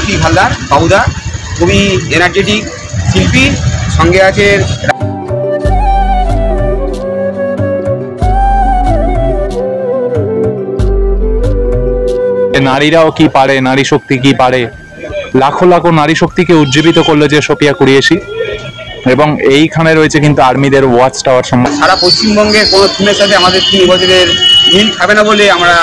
ঋত্বিক হালদার বাবুদা, খুবই এনার্জেটিক শিল্পী, সঙ্গে আছে নারীরাও কি পারে, নারী শক্তি কি পারে, লাখো লাখো নারী শক্তিকে উজ্জীবিত করলো যে সোফিয়া কুরেশি। এবং এইখানে রয়েছে কিন্তু আর্মিদের ওয়াচ টাওয়ার। সারা পশ্চিমবঙ্গের কোনো থিমের সাথে আমাদের 3 বছরের মিল খাবে না বলে আমরা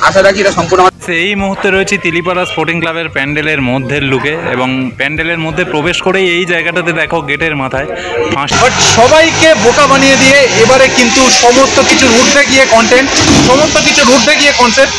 আশা রাখি এটা সম্পূর্ণ। এই মুহূর্তে রয়েছে তিলিপাড়া স্পোর্টিং ক্লাবের প্যান্ডেলের মধ্যের লুকে, এবং প্যান্ডেলের মধ্যে প্রবেশ করেই এই জায়গাটাতে দেখো গেটের মাথায় সবাইকে বোকা বানিয়ে দিয়ে এবারে কিন্তু সমস্ত কিছুর ঊর্ধ্বে গিয়ে কন্টেন্ট, সমস্ত কিছুর ঊর্ধ্বে গিয়ে কনসেপ্ট।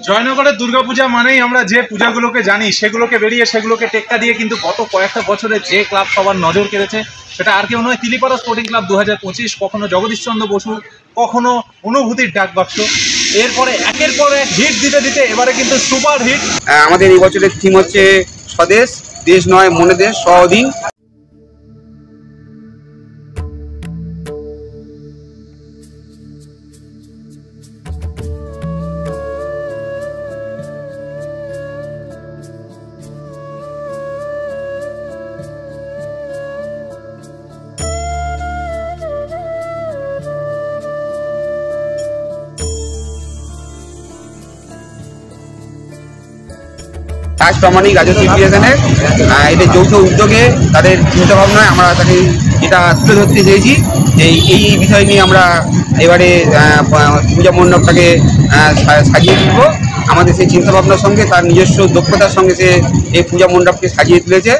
জয়নগরের দুর্গাপূজা মানেই আমরা যে পূজাগুলোকে জানি সেগুলোকে বেরিয়ে সেগুলোকে টেক্কা দিয়ে কিন্তু গত কয়েকটা বছরে যে ক্লাব সবার নজর কেড়েছে সেটা আর কেউ নয়, তিলিপাড়া স্পোর্টিং ক্লাব 2025। কখনো জগদীশচন্দ্র বসু, কখনো অনুভূতির ডাক বাক্স, এরপরে একের পর এক হিট দিতে দিতে এবারে কিন্তু সুপার হিট। আমাদের এই বছরের থিম হচ্ছে স্বদেশ, দেশ নয় মনে দেশ, স্ব-অধীন। কাজ প্রামাণিক রাজস্ব ইন্টিগ্রেশনের এটা যৌথ উদ্যোগে তাদের চিন্তাভাবনায় আমরা তাকে এটা তুলে ধরতে চেয়েছি যে এই বিষয় নিয়ে আমরা এবারে পূজা মণ্ডপটাকে সাজিয়ে তুলব। আমাদের সেই চিন্তাভাবনার সঙ্গে তার নিজস্ব দক্ষতার সঙ্গে সে এই পূজা মণ্ডপকে সাজিয়ে তুলেছে।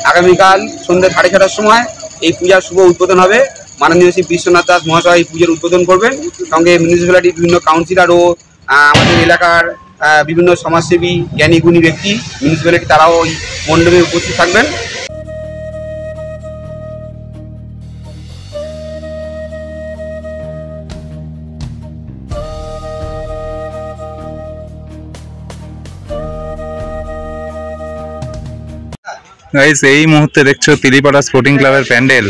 আগামীকাল সন্ধ্যে 6:30টার সময় এই পূজার শুভ উদ্বোধন হবে। মাননীয় শ্রী বিশ্বনাথ দাস মহাশয় এই পুজোর উদ্বোধন করবেন, সঙ্গে মিউনিসিপ্যালিটির বিভিন্ন কাউন্সিলর ও আমাদের এলাকার বিভিন্ন সমাজসেবী জ্ঞানী গুণী ব্যক্তি মিউনিসিপ্যালিটি তারাও ওই মণ্ডপে উপস্থিত থাকবেন। গাইস, এই মুহূর্তে দেখছো তিলিপাড়া স্পোর্টিং ক্লাবের প্যান্ডেল।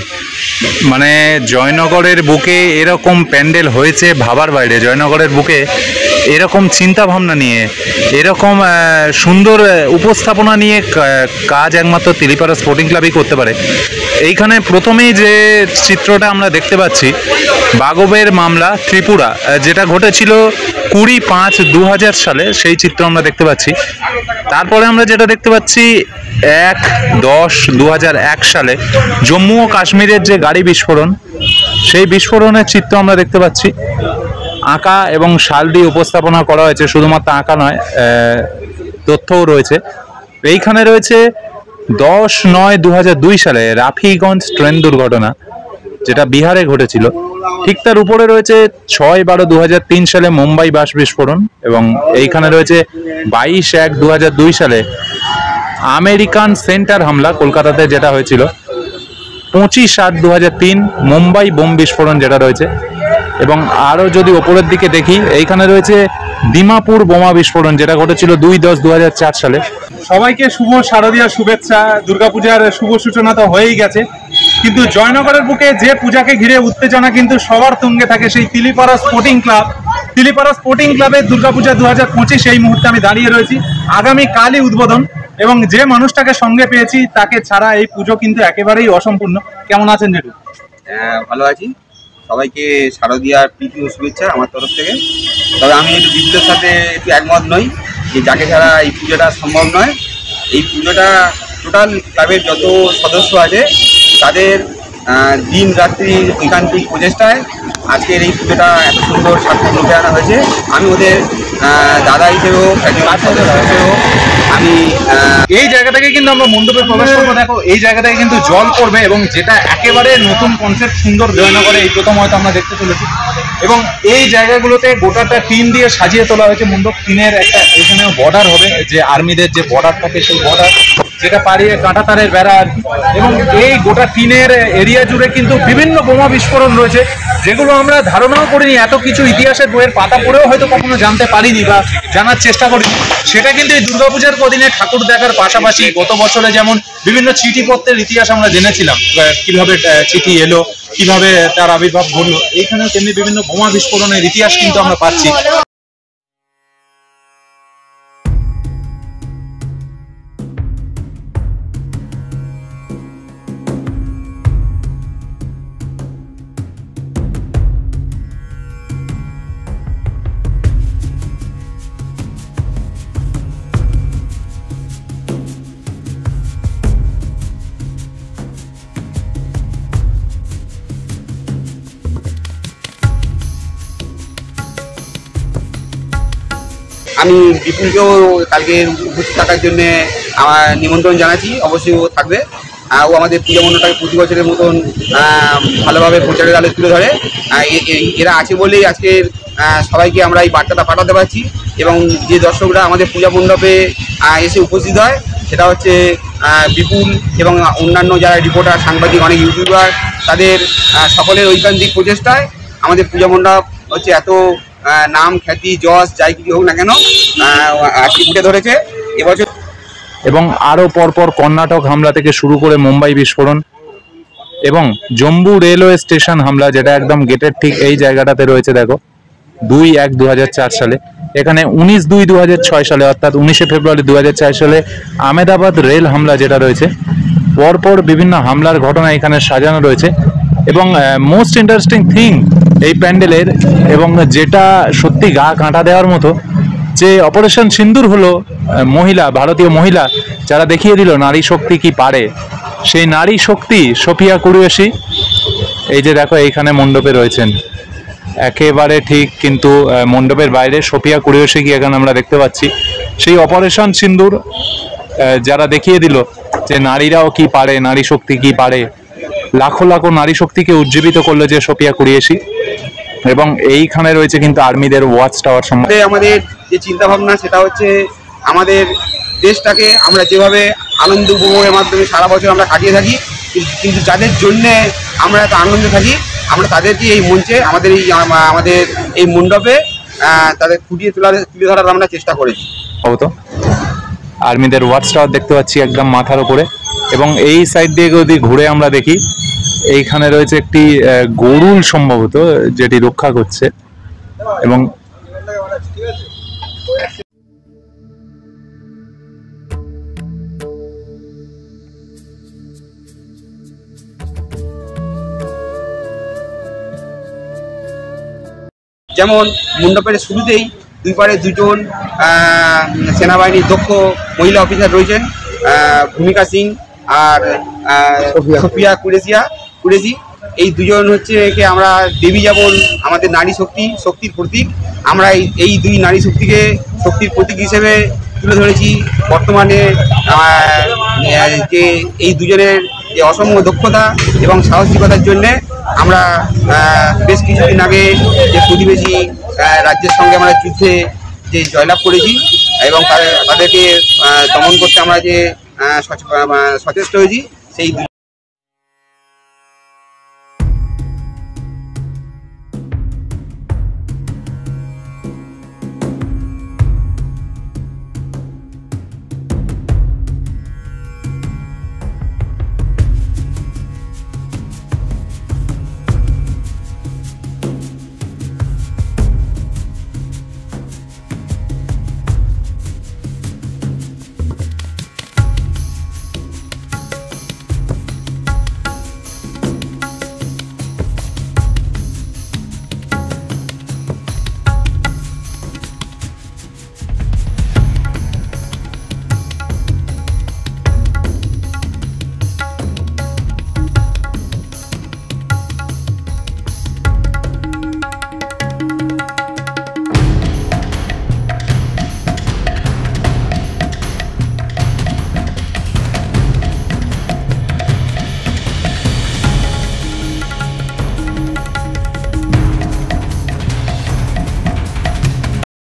মানে জয়নগরের বুকে এরকম প্যান্ডেল হয়েছে ভাবার বাইরে। জয়নগরের বুকে এরকম চিন্তা ভাবনা নিয়ে, এরকম সুন্দর উপস্থাপনা নিয়ে কাজ একমাত্র তিলিপাড়া স্পোর্টিং ক্লাবই করতে পারে। এইখানে প্রথমেই যে চিত্রটা আমরা দেখতে পাচ্ছি, বাগবের মামলা ত্রিপুরা, যেটা ঘটেছিল 20-5-2000 সালে, সেই চিত্র আমরা দেখতে পাচ্ছি। তারপরে আমরা যেটা দেখতে পাচ্ছি 1-10-2001 সালে জম্মু ও কাশ্মীরের যে গাড়ি বিস্ফোরণ, সেই বিস্ফোরণের চিত্র আমরা দেখতে পাচ্ছি। আঁকা এবং শাল দিয়ে উপস্থাপনা করা হয়েছে, শুধুমাত্র আঁকা নয়, তথ্যও রয়েছে। এইখানে রয়েছে 10-9-2002 সালে রাফিগঞ্জ ট্রেন দুর্ঘটনা, যেটা বিহারে ঘটেছিল। ঠিক তার উপরে রয়েছে 6-12-2003 সালে মুম্বাই বাস বিস্ফোরণ, এবং এইখানে রয়েছে 22-1-2002 সালে আমেরিকান সেন্টার হামলা কলকাতাতে যেটা হয়েছিল। 25-8-2003 মুম্বাই বোম বিস্ফোরণ যেটা রয়েছে। এবং আরও যদি ওপরের দিকে দেখি, এইখানে রয়েছে দিমাপুর বোমা বিস্ফোরণ যেটা ঘটেছিল 2-10-2004 সালে। সবাইকে শুভ শারদীয়ার শুভেচ্ছা। দুর্গাপূজার শুভ সূচনা তো হয়েই গেছে, কিন্তু জয়নগরের বুকে যে পূজাকে ঘিরে উত্তেজনা কিন্তু সবার তুঙ্গে থাকে, সেই Tilipara sporting club. Tilipara sporting ক্লাবের দুর্গাপূজা 2025 এই মুহূর্তে আমি দাঁড়িয়ে রয়েছি। আগামীকালই উদ্বোধন, এবং যে মানুষটাকে সঙ্গে পেয়েছি তাকে ছাড়া এই পুজো কিন্তু একেবারেই অসম্পূর্ণ। কেমন আছেন জেঠু? ভালো আছি। সবাইকে শারদীয়ার প্রীতি ও শুভেচ্ছা আমার তরফ থেকে। তবে আমি একটু বিদ্যুতের সাথে একটু একমত নই যে যাকে ছাড়া এই পুজোটা সম্ভব নয়। এই পুজোটা টোটাল ক্লাবের যত সদস্য আছে তাদের দিন রাত্রি ঐকান্তিক প্রচেষ্টায় আজকের এই পুজোটা এত সুন্দর সার্থক রূপে আনা হয়েছে। আমি ওদের দাদা হিসেবেও, একজন সদস্য হিসেবেও আমি এই জায়গাটাকে কিন্তু আমরা মণ্ডপে প্রবেশ করবো। দেখো, এই জায়গাটাকে কিন্তু জল পড়বে, এবং যেটা একেবারে নতুন কনসেপ্ট, সুন্দর জয়নগরে এই প্রথম হয়তো আমরা দেখতে চলেছি। এবং এই জায়গাগুলোতে গোটাটা টিন দিয়ে সাজিয়ে তোলা হয়েছে মণ্ডপ। টিনের একটা এখানেও বর্ডার হবে, যে আর্মিদের যে বর্ডার থাকে সেই বর্ডার, যেটা পাড়িয়ে কাঁটা তারের বেড়া আর কি। এবং এই গোটা টিনের এরিয়া জুড়ে কিন্তু বিভিন্ন বোমা বিস্ফোরণ রয়েছে। যেগুলো আমরা ধারণাও করিনি, এত কিছু ইতিহাসের বইয়ের পাতা পড়েও হয়তো কখনো জানতে পারিনি বা জানার চেষ্টা করিনি, সেটা কিন্তু এই দুর্গাপূজার কদিনে ঠাকুর দেখার পাশাপাশি গত বছরে যেমন বিভিন্ন চিঠিপত্রের ইতিহাস আমরা জেনেছিলাম, কিভাবে চিঠি এলো, কিভাবে তার আবির্ভাব ঘটলো, এইখানেও তেমনি বিভিন্ন বোমা বিস্ফোরণের ইতিহাস কিন্তু আমরা পাচ্ছি। আমি বিপুলকেও কালকে উপস্থিত থাকার জন্য আমার নিমন্ত্রণ জানাচ্ছি, অবশ্যই ও থাকবে। ও আমাদের পূজা মণ্ডপটাকে প্রতি বছরের মতন ভালোভাবে প্রচারের আলো তুলে ধরে। এরা আছে বলেই আজকের সবাইকে আমরা এই বার্তাটা পাঠাতে পারছি, এবং যে দর্শকরা আমাদের পূজা মণ্ডপে এসে উপস্থিত হয় সেটা হচ্ছে বিপুল এবং অন্যান্য যারা রিপোর্টার, সাংবাদিক, অনেক ইউটিউবার, তাদের সকলের ঐকান্তিক প্রচেষ্টায় আমাদের পূজা মণ্ডপ হচ্ছে এত নাম, খ্যাতি, যশ যাই কিছু হোক না কেন আজকে উঠে ধরেছে এবছর। এবং আরও পরপর কর্ণাটক হামলা থেকে শুরু করে মুম্বাই বিস্ফোরণ এবং জম্মু রেলওয়ে স্টেশন হামলা, যেটা একদম গেটের ঠিক এই জায়গাটাতে রয়েছে, দেখো 2/1/2004 সালে। এখানে 19/2/2006 সালে, অর্থাৎ 19শে ফেব্রুয়ারি 2004 সালে আহমেদাবাদ রেল হামলা যেটা রয়েছে। পরপর বিভিন্ন হামলার ঘটনা এখানে সাজানো রয়েছে। এবং মোস্ট ইন্টারেস্টিং থিং এই প্যান্ডেলের, এবং যেটা সত্যি গা কাঁটা দেওয়ার মতো, যে অপারেশন সিন্দুর হলো মহিলা, ভারতীয় মহিলা যারা দেখিয়ে দিল নারী শক্তি কি পারে, সেই নারী শক্তি সোফিয়া কুরেশি এই যে দেখো এইখানে মণ্ডপে রয়েছেন একেবারে ঠিক, কিন্তু মণ্ডপের বাইরে সোফিয়া কুরেশি কি এখানে আমরা দেখতে পাচ্ছি। সেই অপারেশন সিন্দুর যারা দেখিয়ে দিল যে নারীরাও কি পারে, নারী শক্তি কি পারে, লাখো লাখো নারী শক্তিকে উজ্জীবিত করলো যে সোফিয়া কুরেশি। এবং এইখানে রয়েছে কিন্তু আর্মিদের ওয়াচ টাওয়ার সম্বন্ধে আমাদের যে চিন্তা ভাবনা সেটা হচ্ছে আমাদের দেশটাকে আমরা যেভাবে আনন্দ উপভোগের মাধ্যমে সারা বছর আমরা কাটিয়ে থাকি, কিন্তু যাদের জন্যে আমরা এত আনন্দে থাকি আমরা তাদেরকে এই মঞ্চে আমাদের এই মণ্ডপে তাদের তুলে ধরার আমরা চেষ্টা করেছি। তো আর্মিদের ওয়াচ টাওয়ার দেখতে পাচ্ছি একদম মাথার উপরে, এবং এই সাইড দিয়ে যদি ঘুরে আমরা দেখি এইখানে রয়েছে একটি গরুল সম্ভবত যেটি রক্ষা করছে। এবং যেমন মণ্ডপের শুরুতেই দুই পারে দুজন সেনাবাহিনীর দক্ষ মহিলা অফিসার রয়েছেন, ভূমিকা সিং আর সোফিয়া কুরেশি। এই দুজন হচ্ছে কে আমরা দেবী, যেমন আমাদের নারী শক্তির প্রতীক। আমরা এই দুই নারী শক্তির প্রতীক হিসেবে তুলে ধরেছি। বর্তমানে যে এই দুজনের যে অসম্য দক্ষতা এবং সাহসিকতার জন্যে আমরা বেশ কিছুদিন আগে যে প্রতিবেশী রাজ্যের সঙ্গে আমরা যুদ্ধে যে জয়লাভ করেছি, এবং তাদেরকে দমন করতে আমরা যে সচেষ্ট হয়েছি, সেই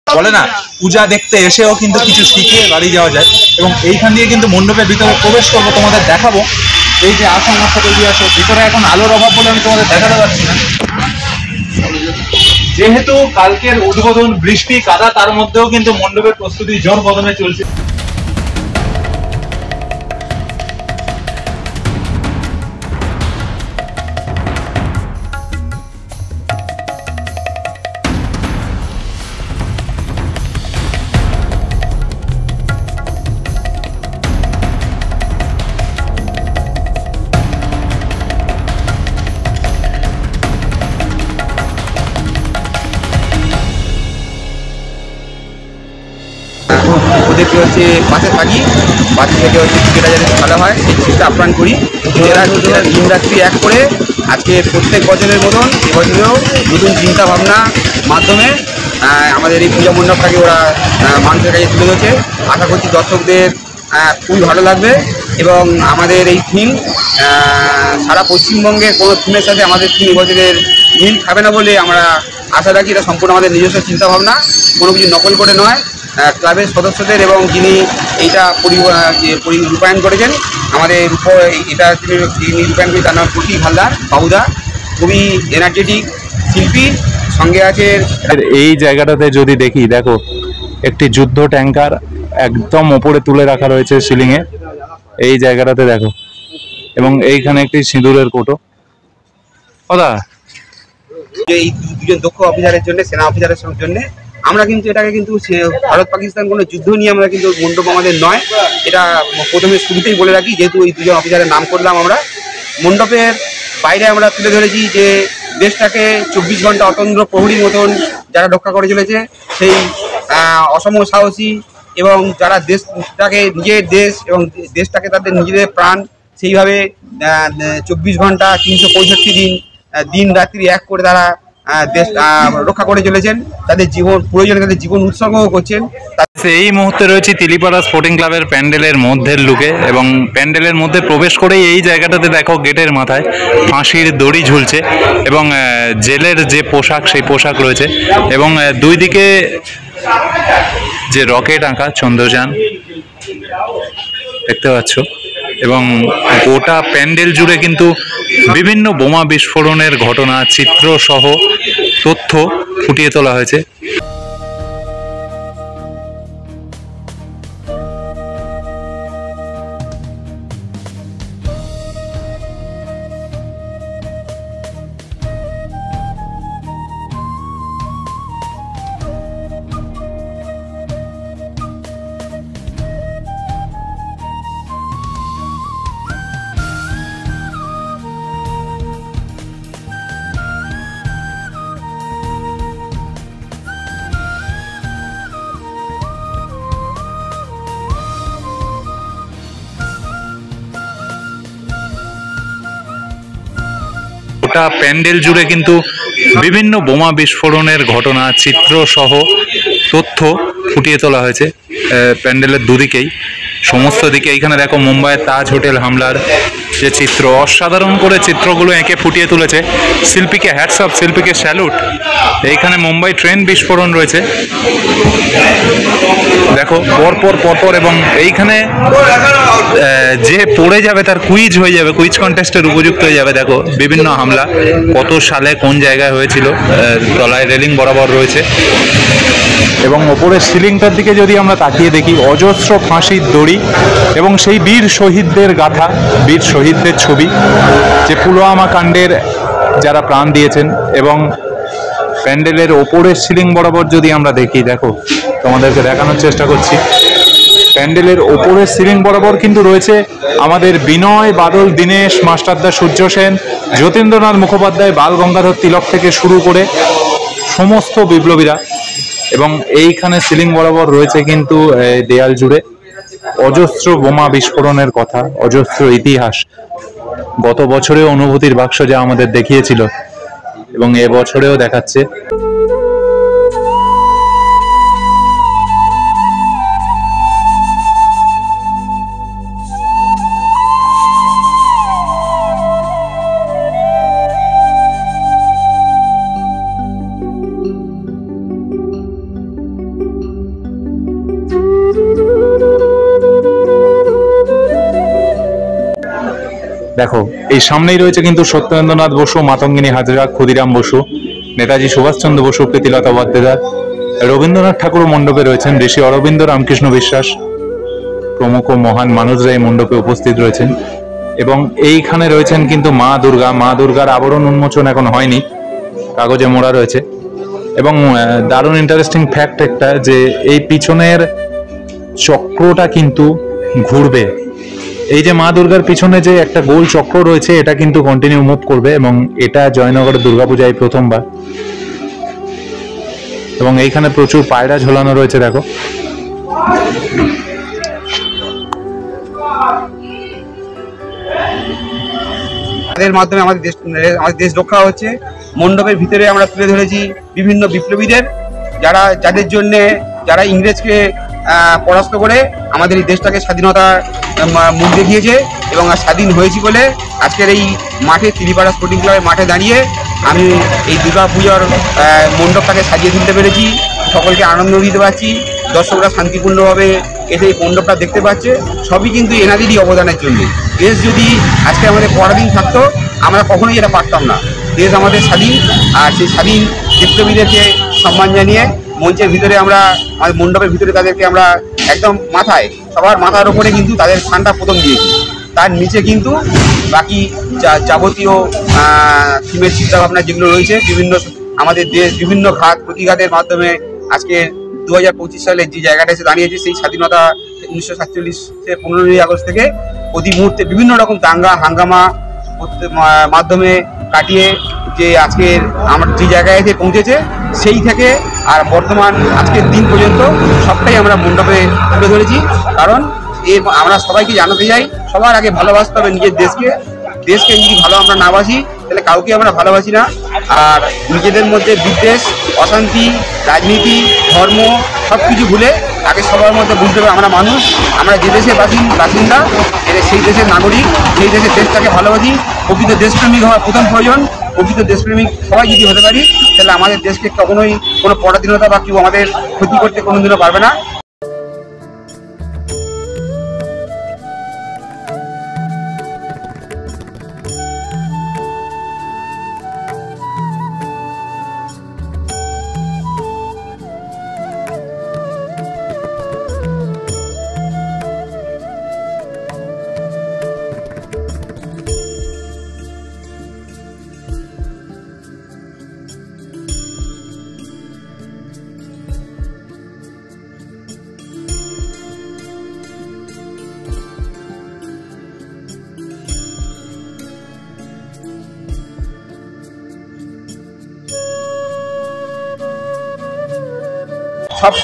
বলে না পূজা দেখতে এসেও কিন্তু কিছু শিখে বাড়ি যাওয়া যায়। এবং এইখান দিয়ে কিন্তু মণ্ডপের ভিতরে প্রবেশ করবো, তোমাদের দেখাবো। এই যে আসন তৈরি আছে ভিতরে, এখন আলোর অভাব বলে আমি তোমাদের দেখাতে পারছি না। যেহেতু কালকের উদ্বোধন, বৃষ্টি কাদা, তার মধ্যেও কিন্তু মণ্ডপের প্রস্তুতি জোর কদমে চলছে। ওদেরকে হচ্ছে পাশে থাকি, পাশে থেকে হচ্ছে ক্রিকেটটা যাতে ভালো হয় সেই চেষ্টা আপ্রাণ করি। এরা দিন রাত্রি এক করে আজকে প্রত্যেক বছরের মতন এবছরেও নতুন চিন্তা ভাবনা মাধ্যমে আমাদের এই পূজা মণ্ডপটাকে ওরা মানুষের কাছে তুলে ধরেছে। আশা করছি দর্শকদের খুবই ভালো লাগবে এবং আমাদের এই থিম সারা পশ্চিমবঙ্গের কোনো থিমের সাথে আমাদের থিম এবছরের মিল খাবে না বলে আমরা আশা রাখি। এটা সম্পূর্ণ আমাদের নিজস্ব চিন্তাভাবনা, কোনো কিছু নকল করে নয়। ক্লাবের সদস্যদের এবং যিনি এইটা রূপায়ণ করেছেন আমাদের এটা তিনি রূপায়ণ করে, তার নাম প্রতীক হালদার বাবুদা, খুবই এনার্জেটিক শিল্পী। সঙ্গে আছে এই জায়গাটাতে যদি দেখি, দেখো একটি যুদ্ধ ট্যাঙ্কার একদম ওপরে তুলে রাখা রয়েছে সিলিংয়ে, এই জায়গাটাতে দেখো, এবং এইখানে একটি সিঁদুরের কোটো। ওদা এই দুজন দক্ষ অফিসারের জন্য, সেনা অফিসারের জন্য আমরা কিন্তু এটাকে কিন্তু ভারত পাকিস্তান কোনো যুদ্ধ নিয়ে আমরা কিন্তু মণ্ডপ আমাদের নয়। এটা প্রথমে শুরুতেই বলে রাখি, যেহেতু এই দুজন অফিসারের নাম করলাম আমরা। মণ্ডপের বাইরে আমরা তুলে ধরেছি যে দেশটাকে 24 ঘন্টা অতন্দ্র প্রহরীর মতন যারা রক্ষা করে চলেছে, সেই অসম সাহসী এবং যারা দেশটাকে নিজের দেশ এবং দেশটাকে তাদের নিজেদের প্রাণ, সেইভাবে 24 ঘন্টা 365 দিন দিন রাত্রি এক করে তারা দেশ রক্ষা করে চলেছেন, তাদের জীবন প্রয়োজনে তাদের জীবন উৎসর্গ করছেন। এই মুহূর্তে রয়েছে তিলিপাড়া স্পোর্টিং ক্লাবের প্যান্ডেলের মধ্যের লুকে, এবং প্যান্ডেলের মধ্যে প্রবেশ করেই এই জায়গাটাতে দেখো গেটের মাথায় ফাঁসির দড়ি ঝুলছে এবং জেলের যে পোশাক সেই পোশাক রয়েছে, এবং দুই দিকে যে রকেট আঁকা চন্দ্রযান দেখতে পাচ্ছ, এবং গোটা প্যান্ডেল জুড়ে কিন্তু বিভিন্ন বোমা বিস্ফোরণের ঘটনা, চিত্র সহ তথ্য ফুটিয়ে তোলা হয়েছে। গোটা প্যান্ডেল জুড়ে কিন্তু বিভিন্ন বোমা বিস্ফোরণের ঘটনা, চিত্র সহ তথ্য ফুটিয়ে তোলা হয়েছে প্যান্ডেলের দুদিকেই, সমস্ত দিকে। এইখানে দেখো মুম্বাইয়ের তাজ হোটেল হামলার যে চিত্র, অসাধারণ করে চিত্রগুলো এঁকে ফুটিয়ে তুলেছে। শিল্পীকে হ্যাটস অফ, শিল্পীকে স্যালুট। এইখানে মুম্বাই ট্রেন বিস্ফোরণ রয়েছে দেখো পরপর, এবং এইখানে যে পড়ে যাবে তার কুইজ হয়ে যাবে, কুইজ কন্টেস্টের উপযুক্ত হয়ে যাবে। দেখো বিভিন্ন হামলা কত সালে কোন জায়গায় হয়েছিল, তলায় রেলিং বরাবর রয়েছে, এবং ওপরের সিলিংটার দিকে যদি আমরা তাকিয়ে দেখি অজস্র ফাঁসির দড়ি এবং সেই বীর শহীদদের গাথা, বীর শহীদদের ছবি, যে পুলওয়ামা কাণ্ডের যারা প্রাণ দিয়েছেন। এবং প্যান্ডেলের ওপরের সিলিং বরাবর যদি আমরা দেখি, দেখো তোমাদেরকে দেখানোর চেষ্টা করছি, প্যান্ডেলের ওপরের সিলিং বরাবর কিন্তু রয়েছে আমাদের বিনয় বাদল, দীনেশ মাস্টারদা, সূর্য সেন, যতীন্দ্রনাথ মুখোপাধ্যায়, বাল গঙ্গাধর তিলক থেকে শুরু করে সমস্ত বিপ্লবীরা। এবং এইখানে সিলিং বরাবর রয়েছে কিন্তু দেয়াল জুড়ে অজস্র বোমা বিস্ফোরণের কথা, অজস্র ইতিহাস। গত বছরেও অনুভূতির বাক্স যা আমাদের দেখিয়েছিল এবং এবছরেও দেখাচ্ছে। দেখো এই সামনেই রয়েছে কিন্তু সত্যেন্দ্রনাথ বসু, মাতঙ্গিনী হাজরা, ক্ষুদিরাম বসু, নেতাজি সুভাষচন্দ্র বসু, প্রীতিলতা ওয়াদ্দেদার, রবীন্দ্রনাথ ঠাকুর মণ্ডপে রয়েছেন, ঋষি অরবিন্দ, রামকৃষ্ণ বিশ্বাস প্রমুখ মহান মানুষরা এই মণ্ডপে উপস্থিত রয়েছেন। এবং এইখানে রয়েছেন কিন্তু মা দুর্গা। মা দুর্গার আবরণ উন্মোচন এখন হয়নি, কাগজে মোড়া রয়েছে। এবং দারুণ ইন্টারেস্টিং ফ্যাক্ট একটা, যে এই পিছনের চক্রটা কিন্তু ঘুরবে। এই যে মা দুর্গার পিছনে যে একটা গোল চক্র রয়েছে, এটা কিন্তু কন্টিনিউ মুভ করবে। এবং এটা জয়নগরের দুর্গাপূজায় প্রথমবার। এবং এইখানে প্রচুর পায়রা ঝোলানো রয়েছে, দেখো। তাদের মাধ্যমে আমাদের দেশ রক্ষা হচ্ছে। মণ্ডপের ভিতরে আমরা তুলে ধরেছি বিভিন্ন বিপ্লবীদের, যাদের জন্য যারা ইংরেজকে পরাস্ত করে আমাদের এই দেশটাকে স্বাধীনতার মুখ দেখিয়েছে। এবং স্বাধীন হয়েছি বলে আজকের এই মাঠে, তিলিপাড়া স্পোর্টিং ক্লাবের মাঠে দাঁড়িয়ে আমি এই দুর্গা পুজোর মণ্ডপটাকে সাজিয়ে তুলতে পেরেছি। সকলকে আনন্দ দিতে পারছি, দর্শকরা শান্তিপূর্ণভাবে এসে এই মণ্ডপটা দেখতে পাচ্ছে। সবই কিন্তু এনাদেরই অবদানের জন্য। দেশ যদি আজকে আমাদের পরাধীন থাকতো, আমরা কখনোই এটা পারতাম না। দেশ আমাদের স্বাধীন, আর সেই স্বাধীন বিপ্লবীদেরকে সম্মান জানিয়ে মঞ্চের ভিতরে আমরা, আমাদের মণ্ডপের ভিতরে তাদেরকে আমরা একদম মাথায়, সবার মাথার ওপরে কিন্তু তাদের স্থানটা প্রথম দিয়েছি। তার নিচে কিন্তু বাকি যাবতীয় থিমের চিন্তাভাবনা যেগুলো রয়েছে, বিভিন্ন আমাদের দেশ বিভিন্ন ঘাত প্রতিঘাতের মাধ্যমে আজকে 2025 সালে যে জায়গাটা এসে দাঁড়িয়েছে, সেই স্বাধীনতা 1947 15ই আগস্ট থেকে প্রতি মুহূর্তে বিভিন্ন রকম দাঙ্গা হাঙ্গামা মাধ্যমে কাটিয়ে যে আজকের আমার যে জায়গায় এসে পৌঁছেছে, সেই থেকে আর বর্তমান আজকের দিন পর্যন্ত সবটাই আমরা মণ্ডপে তুলে ধরেছি। কারণ আমরা সবাইকে জানাতে চাই, সবার আগে ভালোবাসতে হবে নিজের দেশকে। দেশকে যদি ভালো আমরা না বাসি, তাহলে কাউকে আমরা ভালোবাসি না। আর নিজেদের মধ্যে বিদ্বেষ, অশান্তি, রাজনীতি, ধর্ম সব কিছু ভুলে আগে সবার মধ্যে বুঝতে হবে আমরা মানুষ, আমরা যে দেশের বাসিন্দা, সেই দেশের নাগরিক, সেই দেশের দেশটাকে ভালোবাসি। প্রকৃত দেশপ্রেমিক হওয়ার প্রথম প্রয়োজন। প্রকৃত দেশপ্রেমিক সবাই যদি হতে পারি, তাহলে আমাদের দেশকে কখনোই কোনো পরাধীনতা বা কেউ আমাদের ক্ষতি করতে কোনোদিনও পারবে না।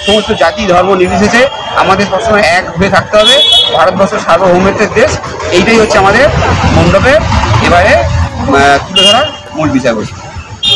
সমস্ত জাতি ধর্ম নির্বিশেষে আমাদের সবসময় এক হয়ে থাকতে হবে। ভারতবর্ষ সার্বভৌমত্বের দেশ, এইটাই হচ্ছে আমাদের মণ্ডপে এবারে তুলে ধরার মূল বিষয়বস্তু।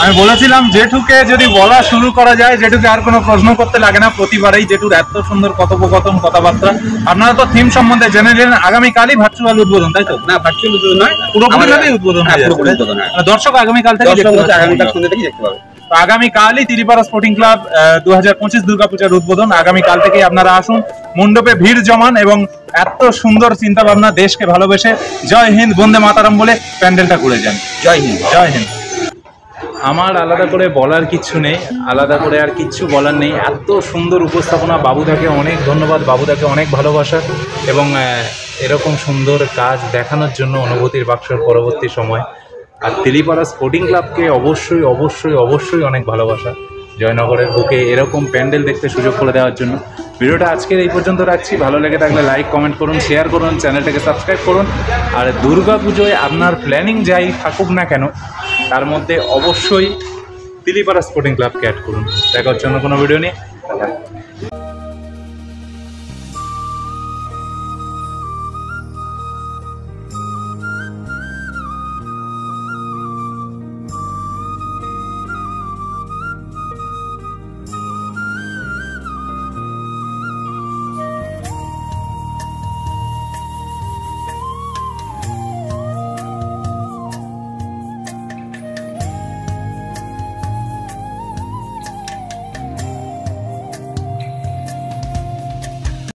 আমি বলেছিলাম জেঠুকে যদি বলা শুরু করা যায়, জেঠুকে আর কোনো প্রশ্ন করতে লাগে না। প্রতিবারেই জেঠুর এত সুন্দর কথোপকথন, কথাবার্তা। আপনারা তো থিম সম্বন্ধে জেনে নিলেন। আগামীকালই ভার্চুয়াল উদ্বোধন, তাই তো? না, ভার্চুয়াল উদ্বোধন নয়, পুরোপুরি উদ্বোধন। দর্শক আগামীকাল থেকে আগামীকাল সন্ধ্যা থেকে দেখতে পাবে। আগামীকালই তিলিপাড়া স্পোর্টিং ক্লাব 2025 দুর্গাপূজার উদ্বোধন। আগামীকাল থেকে আপনারা আসুন, মণ্ডপে ভিড় জমান এবং এত সুন্দর চিন্তা ভাবনা, দেশকে ভালোবেসে জয় হিন্দ বন্দে মাতারাম বলে প্যান্ডেলটা ঘুরে যান। জয় হিন্দ, জয় হিন্দ। আমার আলাদা করে বলার কিচ্ছু নেই, আলাদা করে আর কিচ্ছু বলার নেই। এত সুন্দর উপস্থাপনা, বাবুদাকে অনেক ধন্যবাদ, বাবুদাকে অনেক ভালোবাসা। এবং এরকম সুন্দর কাজ দেখানোর জন্য অনুভূতির বাক্সর পরবর্তী সময়। আর তিলিপাড়া স্পোর্টিং ক্লাবকে অবশ্যই অবশ্যই অবশ্যই অনেক ভালোবাসা। জয়নগরের বুকে এরকম প্যান্ডেল দেখতে সুযোগ করে দেওয়ার জন্য। ভিডিওটা আজকের এই পর্যন্ত রাখছি। ভালো লেগে থাকলে লাইক কমেন্ট করুন, শেয়ার করুন, চ্যানেলটাকে সাবস্ক্রাইব করুন। আর দুর্গা পুজোয় আপনার প্ল্যানিং যাই থাকুক না কেন, তার মধ্যে অবশ্যই তিলিপাড়া স্পোর্টিং ক্লাবকে অ্যাড করুন। দেখার জন্য কোনো ভিডিও নেই।